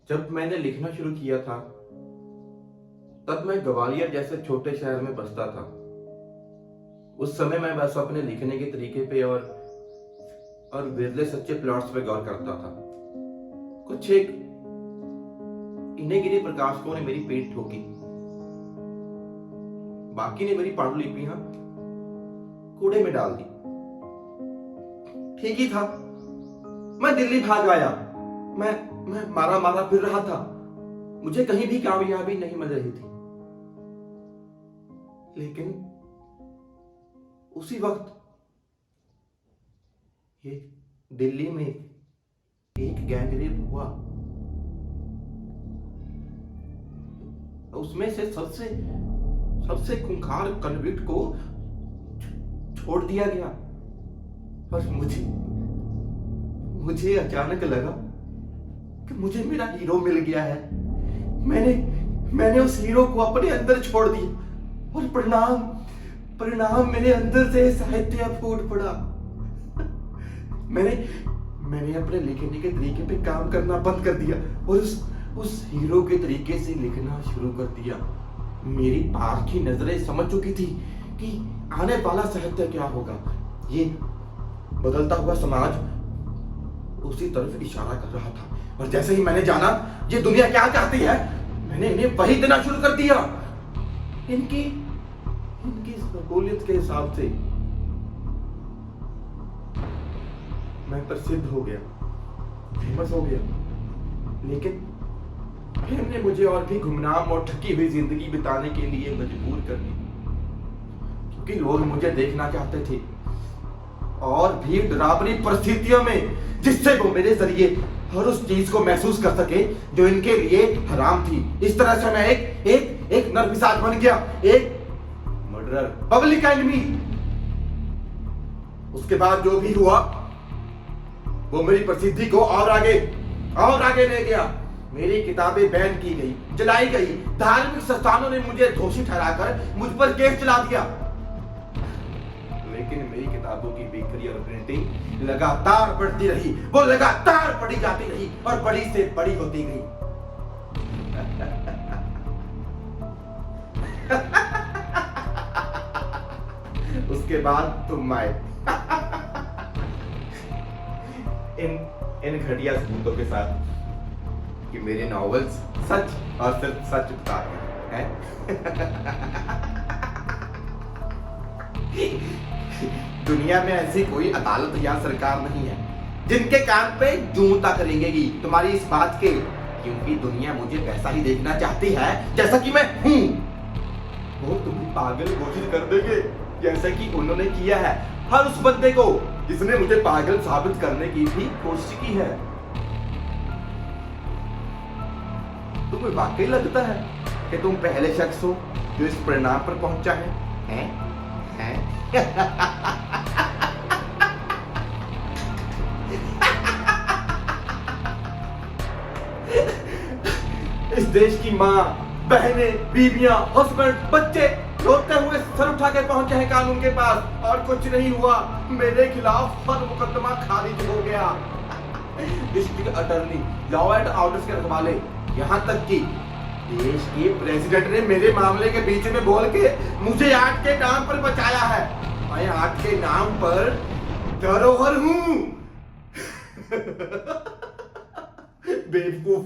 जब मैंने लिखना शुरू किया था तब मैं ग्वालियर जैसे छोटे शहर में बसता था। उस समय मैं बस अपने लिखने के तरीके पे और विरले सच्चे प्लॉट्स पे गौर करता था। कुछ एक इन्हें गिरे प्रकाशकों ने मेरी पेट ठोकी, बाकी ने मेरी पांडुलिपियां कूड़े में डाल दी। ठीक ही था, मैं दिल्ली भाग आया। मैं मारा मारा फिर रहा था। मुझे कहीं भी कामयाबी नहीं मिल रही थी। लेकिन उसी वक्त ये दिल्ली में एक गैंगरेप हुआ। उसमें से सबसे खूंखार कन्विक्ट को छोड़ दिया गया। पर मुझे अचानक लगा कि मुझे मेरा हीरो मिल गया है। मैंने उस हीरो को अपने अंदर छोड़ दिया और परिणाम मेरे अंदर से साहित्य फूट पड़ा। मैंने अपने लिखने के तरीके पे काम करना बंद कर दिया और उस हीरो के तरीके से लिखना शुरू कर दिया। मेरी पास की नजरें समझ चुकी थी कि आने वाला साहित्य क्या होगा। ये बदलता हुआ समाज उसी तरफ इशारा कर रहा था। और जैसे ही मैंने जाना ये दुनिया क्या चाहती है, मैंने इन्हें वही देना शुरू कर दिया। इनकी सहूलियत के हिसाब से मैं प्रसिद्ध हो गया, फेमस हो गया। लेकिन फिर ने मुझे और भी गुमनाम और ठगी हुई जिंदगी बिताने के लिए मजबूर कर दी, क्योंकि लोग मुझे देखना चाहते थे और भी डरावनी परिस्थितियों में, जिससे वो मेरे जरिए हर उस चीज को महसूस कर सके जो इनके लिए हराम थी। इस तरह से मैं एक नरपिशाच बन गया, एक मर्डरर, पब्लिक एनिमी। उसके बाद जो भी हुआ वो मेरी प्रसिद्धि को और आगे ले गया। मेरी किताबें बैन की गई, जलाई गई। धार्मिक संस्थानों ने मुझे दोषी ठहराकर मुझ पर केस चला दिया। लेकिन मेरी किताबों की बिक्री और प्रिंटिंग लगातार बढ़ती रही। वो लगातार पढ़ी जाती रही और बड़ी से बड़ी होती गई। उसके बाद तुम आए इन घटिया सबूतों के साथ कि मेरे नॉवेल्स सच और सिर्फ सच बताते हैं। दुनिया में ऐसी कोई अदालत या सरकार नहीं है जिनके कान पे जूं तक रेंगेगी तुम्हारी इस बात के, क्योंकि दुनिया मुझे वैसा ही देखना चाहती है जैसा कि मैं हूं। वो तुम्हें पागल घोषित कर देंगे जैसा कि उन्होंने किया है हर उस बंदे को जिसने मुझे पागल साबित करने की भी कोशिश की है। तुम्हें वाकई लगता है कि तुम पहले शख्स हो जो इस परिणाम पर पहुंचा है? हैं? इस देश की माँ, बहनें, बीवियां, हस्बैंड, बच्चे रोते हुए सर उठा के पहुंचे हैं कानून के पास और कुछ नहीं हुआ। मेरे खिलाफ हर मुकदमा खारिज हो गया। District attorney, law and order के रखवाले, यहाँ तक कि देश के प्रेसिडेंट ने मेरे मामले के बीच में बोल के मुझे आर्ट के नाम पर बचाया है। मैं आर्ट के नाम पर धरोहर हूं। बेवकूफ।